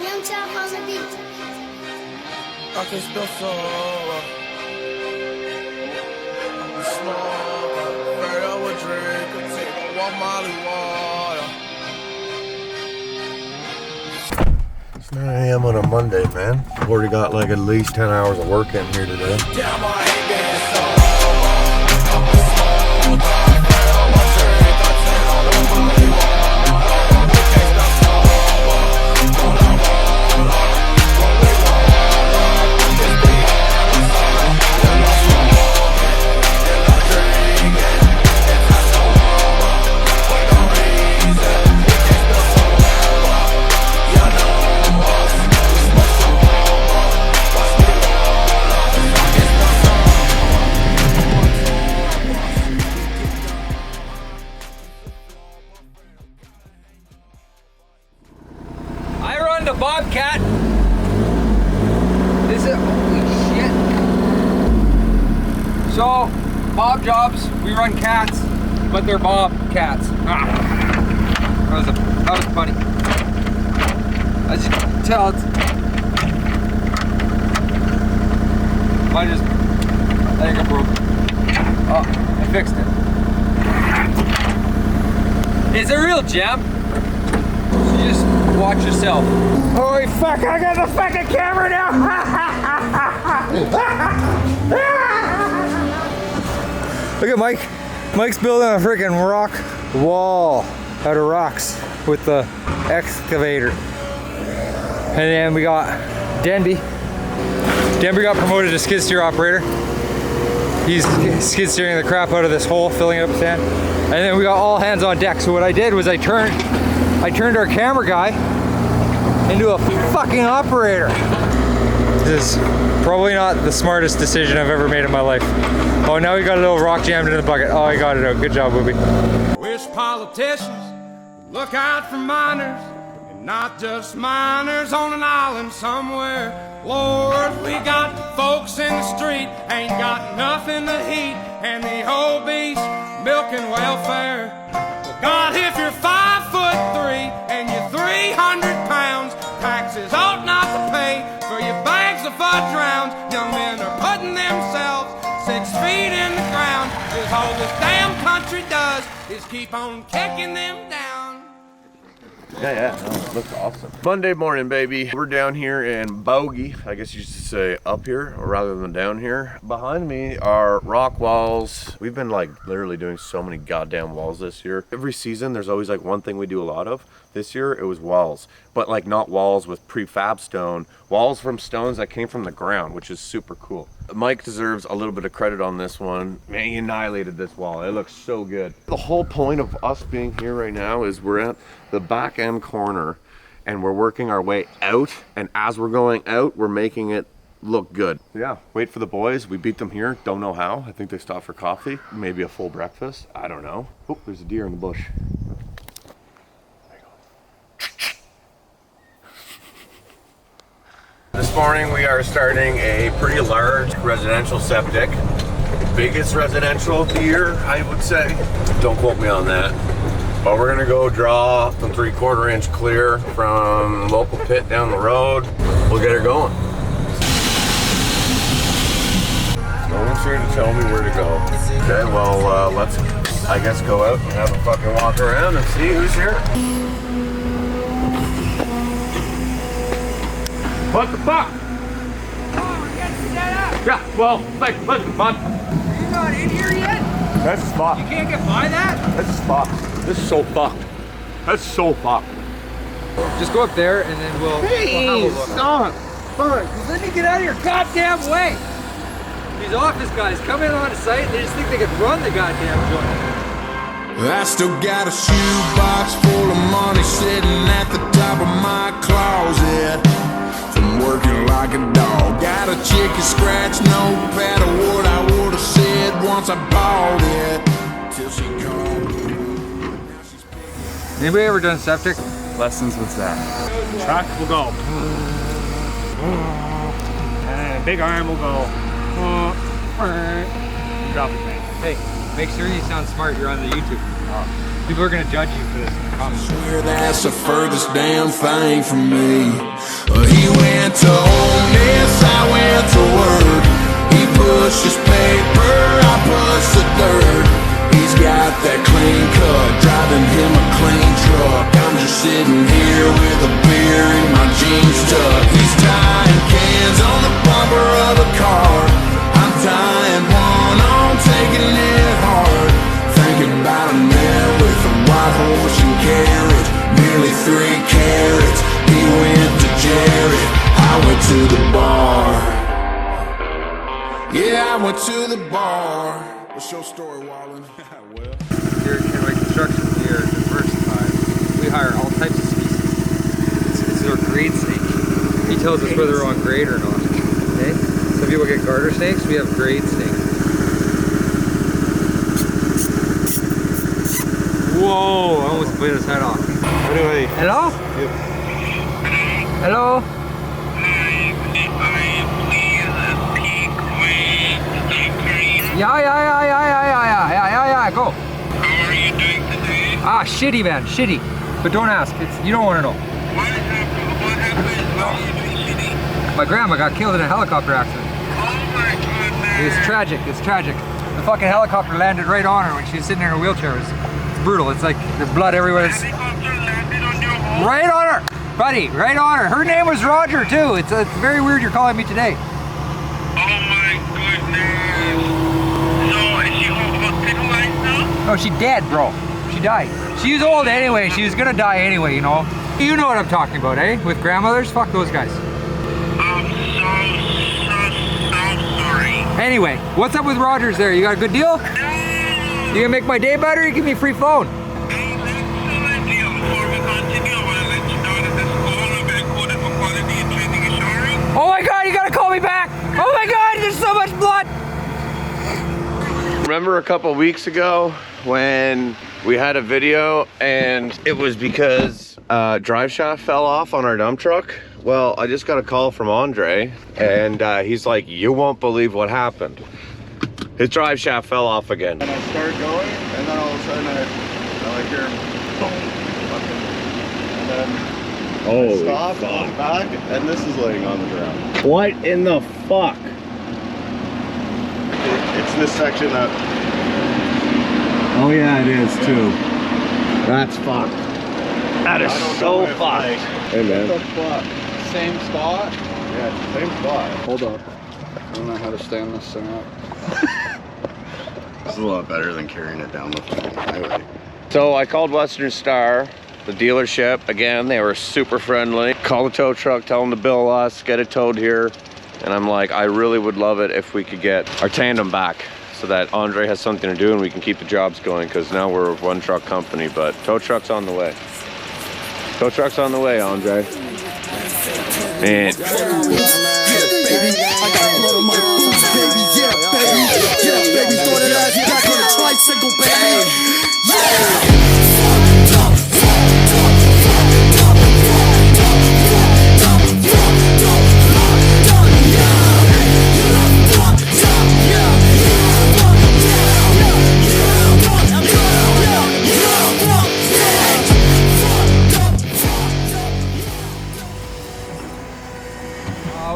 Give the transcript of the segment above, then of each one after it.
Young Chop on the beat. I can still solo. I'm smoke, very over drink, I take one Molly water. It's 9 a.m. on a Monday, man. I've already got like at least 10 hours of work in here today. Damn, I hate being sober. I'm a smoke. The Bobcat. This is holy shit. So, Bob jobs, we run cats, but they're Bobcats. That was funny. As you can tell, I think I broke. Oh, I fixed it. It's a real gem. So you just watch yourself. Holy fuck, I got the fucking camera now! Look at Mike. Mike's building a freaking rock wall out of rocks with the excavator. And then we got Denby. Denby got promoted to skid steer operator. He's skid steering the crap out of this hole, filling it up with sand. And then we got all hands on deck. So what I did was I turned our camera guy into a fucking operator. This is probably not the smartest decision I've ever made in my life. Oh, now we got a little rock jammed in the bucket. Oh, he got it out. Good job, Booby. Wish politicians would look out for miners, and not just miners on an island somewhere. Lord, we got folks in the street, ain't got nothing to eat, and the whole beast milking welfare. Well, God, if you're 5'3" and you're 300 pounds, taxes ought not to pay for your bags of fudge rounds. Young men are putting themselves 6 feet in the ground. Cause all this damn country does is keep on kicking them down. Yeah, no, it looks awesome. Monday morning, baby. We're down here in Bogey, I guess you should say up here rather than down here. Behind me are rock walls. We've been like literally doing so many goddamn walls this year. Every season there's always like one thing we do a lot of. This year it was walls, but like not walls with prefab stone, walls from stones that came from the ground, which is super cool. Mike deserves a little bit of credit on this one. Man, he annihilated this wall. It looks so good. The whole point of us being here right now is we're at the back end corner and we're working our way out, and as we're going out we're making it look good. Yeah, wait for the boys. We beat them here, don't know how. I think they stopped for coffee, maybe a full breakfast, I don't know. Oh, there's a deer in the bush. This morning we are starting a pretty large residential septic. Biggest residential of the year, I would say. Don't quote me on that. But we're gonna go draw some 3/4 inch clear from local pit down the road. We'll get her going. No one's here to tell me where to go. Okay, well, let's, I guess, go out and have a fucking walk around and see who's here. What the fuck? Oh, we're getting set up. Yeah, well, like, listen, bud. Are you not in here yet? That's a spot. You can't get by that? That's a spot. This is so fucked. That's so fucked. Just go up there and then we'll have a look. Stop. Fuck. Just let me get out of your goddamn way. These office guys come in on a site and they just think they can run the goddamn joint. I still got a shoebox full of money sitting at the top of my closet from working like a dog. Got a chicken scratch notepad of what I would have said once I bought it till she called. Anybody ever done septic? Lessons with Zach. Truck will go. And a big arm will go. Drop it, man. Hey, make sure you sound smart. You're on the YouTube. People are gonna judge you for this comment. Swear that's the furthest damn thing from me. He went to home, yes, I went to work. He pushes paper, I push the dirt. He's got that clean cut, driving him a clean truck. I'm just sitting here with a beer in my jeans tuck. He's tying cans on the bumper of a car. I'm tying one on, taking it hard. Thinking about a man with a white horse and carrot, nearly 3 carats. He went to Jared, I went to the bar. Yeah, I went to the bar. What's your story, Wallen? Well, Here at Kenway Construction, we are diversified. We hire all types of species. This is our grade snake. He tells us whether we're on grade or not. Okay? Some people get garter snakes, we have grade snakes. Whoa, I almost bit his head off. Anyway, Hello? Hello? Yeah, go. How are you doing today? Ah, shitty, man, shitty. But don't ask, you don't want to know. What happened? Why are you doing shitty? My grandma got killed in a helicopter accident. Oh my goodness. It's tragic. The fucking helicopter landed right on her when she was sitting in her wheelchair. It's brutal, it's like there's blood everywhere. Helicopter landed on your home? Right on her, buddy, right on her. Her name was Roger too. It's very weird you're calling me today. Oh my goodness. So is she hospitalized now? No, she dead, bro. She died. She was old anyway. She was gonna die anyway, you know. You know what I'm talking about, eh? With grandmothers, fuck those guys. I'm so sorry. Anyway, what's up with Rogers there? You got a good deal? You gonna make my day better? You give me a free phone. Excellent deal. Before we continue, I want to let you know that this call will be recorded for quality and training assurance. Oh my god, you gotta call me back! Oh my god, there's so much blood! remember a couple weeks ago when we had a video and it was because drive shaft fell off on our dump truck? Well, I just got a call from Andre and he's like, you won't believe what happened. His drive shaft fell off again. And I start going, and then all of a sudden I like hear boom, and then I stop, going back, and this is laying on the ground. What in the fuck? It's this section that. Oh yeah, it is too. That's fucked. That is so fucked. Hey man. What the fuck? Same spot? Yeah, same spot. Hold up. I don't know how to stand this thing up. This is a lot better than carrying it down the fucking highway. So I called Western Star, the dealership. Again, they were super friendly. Call the tow truck, tell them to bill us, get it towed here. And I'm like, I really would love it if we could get our tandem back so that Andre has something to do and we can keep the jobs going, because now we're a one truck company, but tow truck's on the way. Tow truck's on the way, Andre. Man.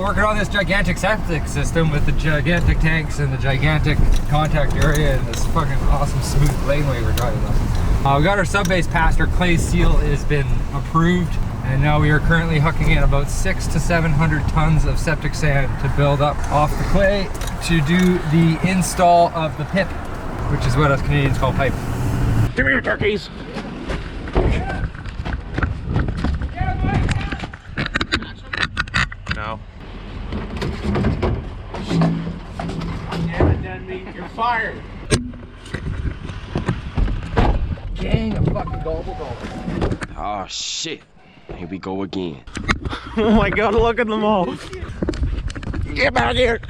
Working on this gigantic septic system with the gigantic tanks and the gigantic contact area and this fucking awesome smooth laneway we're driving on. We got our sub-base passed, our clay seal has been approved, and now we are currently hucking in about 600 to 700 tons of septic sand to build up off the clay to do the install of the pip, which is what us Canadians call pipe. Give me your turkeys. No. You're fired. Gang of fucking gobble. Oh shit. Here we go again. Oh my god, look at them all. Get back here.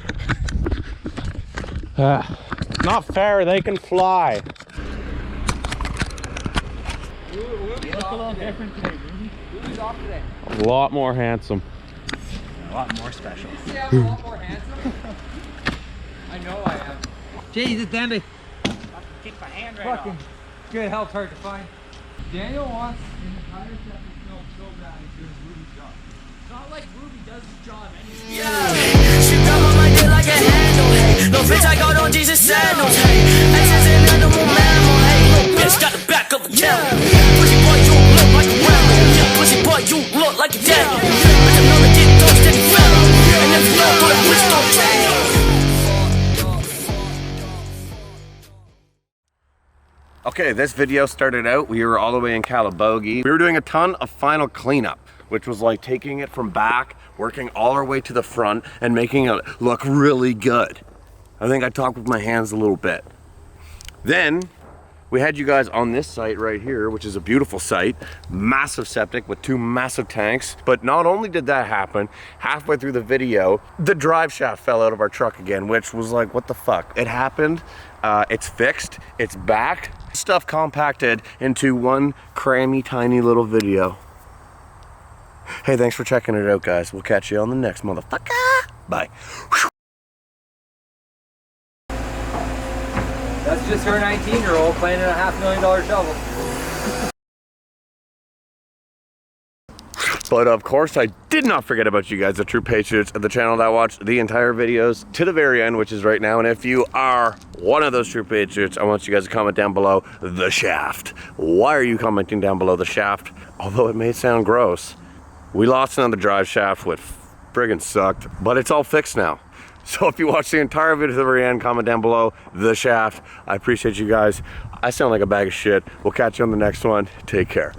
Not fair, they can fly. A lot more handsome. A lot more special. Yeah, I'm a lot more handsome. I know I am. Jesus, Danby. Kick my hand Fucking good help's hard to find. Daniel wants an entire septic film so bad he's doing Rudy's job. It's not like She grab on my dick like a handle, hey. No bitch, I got on Jesus sandals, hey. Exes and animal mammal, hey. Little bitch got the back of a camel. Pussy boy, you look like a ramble. Yeah, pussy boy, you look like a Daniel. Bitch, I'm gonna get toast in the family. And if you don't do that, bitch, don't change. Okay, this video started out, we were all the way in Calabogie. We were doing a ton of final cleanup, which was like taking it from back, working all our way to the front, and making it look really good. I think I talked with my hands a little bit. Then, we had you guys on this site right here, which is a beautiful site, massive septic with 2 massive tanks. But not only did that happen, halfway through the video, the drive shaft fell out of our truck again, which was like, what the fuck? It happened, it's fixed, it's back. Stuff compacted into one crammy, tiny little video. Hey, thanks for checking it out, guys. We'll catch you on the next motherfucker. Bye. That's just her 19-year-old playing in a $500,000 shovel. But of course, I did not forget about you guys, the true patriots of the channel that watch the entire videos to the very end, which is right now. And if you are one of those true patriots, I want you guys to comment down below the shaft. Why are you commenting down below the shaft? Although it may sound gross, we lost another drive shaft, which friggin' sucked, but it's all fixed now. So if you watch the entire video to the very end, comment down below the shaft. I appreciate you guys. I sound like a bag of shit. We'll catch you on the next one. Take care.